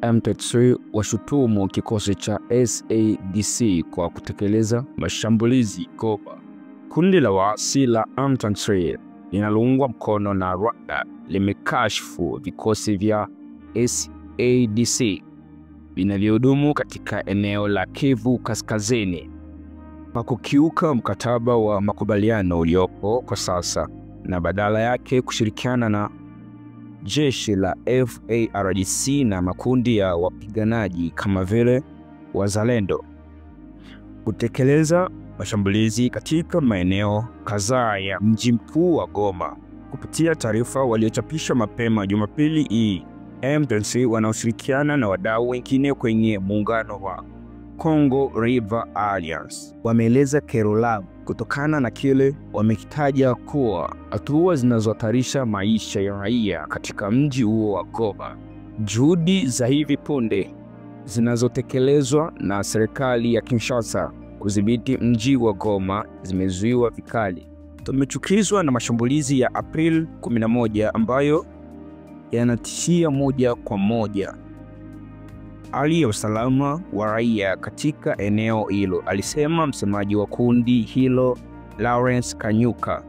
M23 washutumu kikosi cha SADC kwa kutekeleza mashambulizi Goma. Kundi la waasi la M23 linaloungwa mkono na Rwanda limekashifu vikosi vya SADC vinavyohudumu katika eneo la Kivu Kaskazini kwa kukiuka mkataba wa makubaliano uliopo kwa sasa na badala yake kushirikiana na jeshi la FARDC na makundi ya wapiganaji kama vile Wazalendo kutekeleza mashambulizi katika maeneo kadhaa ya mji mkuu wa Goma. Kupitia taarifa waliochapisha mapema Jumapili hii, M23 wanaoshirikiana na wadau wengine kwenye muungano wa Congo River Alliance wameeleza kero lao kutokana na kile wamekitaja kuwa hatua zinazohatarisha maisha ya raia katika mji huo wa Goma. Juhudi za hivi punde zinazotekelezwa na serikali ya Kinshasa kudhibiti mji wa Goma zimezuiwa vikali. Tumechukizwa na mashambulizi ya April 11 ambayo yanatishia moja kwa moja hali ya usalama wa raia katika eneo hilo, alisema msemaji wa kundi hilo Lawrence Kanyuka.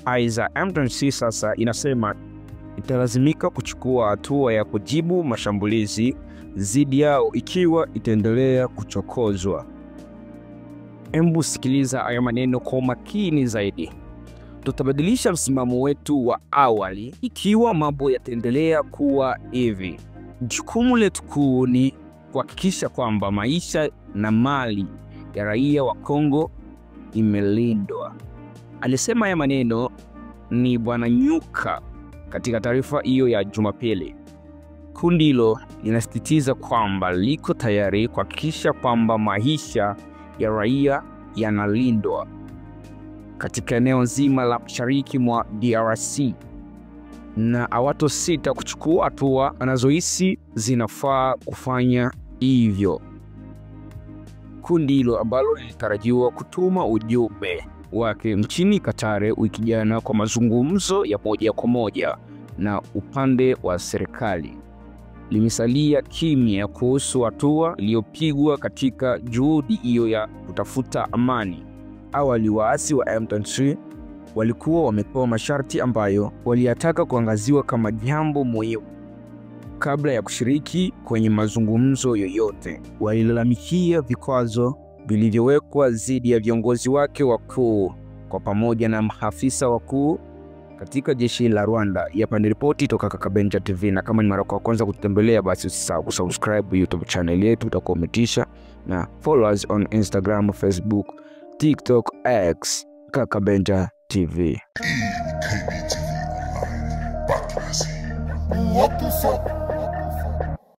Aidha, M23 sasa inasema italazimika kuchukua hatua ya kujibu mashambulizi dhidi yao ikiwa itaendelea kuchokozwa. Hebu sikiliza haya maneno kwa makini zaidi. Tutabadilisha msimamo wetu wa awali ikiwa mambo yataendelea kuwa hivi. Jukumu letu kuu ni kuhakikisha kwamba maisha na mali ya raia wa Kongo imelindwa. Alisema haya maneno ni Bwana Nyuka katika taarifa hiyo ya Jumapili. Kundi hilo linasisitiza kwamba liko tayari kuhakikisha kwamba maisha ya raia yanalindwa katika eneo zima la mashariki mwa DRC na hawatosita kuchukua hatua wanazohisi zinafaa kufanya hivyo. Kundi hilo ambalo linatarajiwa kutuma ujumbe wake nchini Qatar wiki jana kwa mazungumzo ya moja kwa moja na upande wa serikali, limesalia kimya kuhusu hatua iliyopigwa katika juhudi hiyo ya kutafuta amani. Awali waasi wa M23 walikuwa wamepewa masharti ambayo waliyataka kuangaziwa kama jambo muhimu kabla ya kushiriki kwenye mazungumzo yoyote. Walilalamikia vikwazo vilivyowekwa dhidi ya viongozi wake wakuu kwa pamoja na maafisa wakuu katika jeshi la Rwanda. Hapa ni ripoti toka Kakabenja TV, na kama ni mara kwa kwanza kutembelea basi usisahau kusubscribe YouTube channel yetu, utakometisha na follow us on Instagram, Facebook, TikTok, X, Kakabenja TV.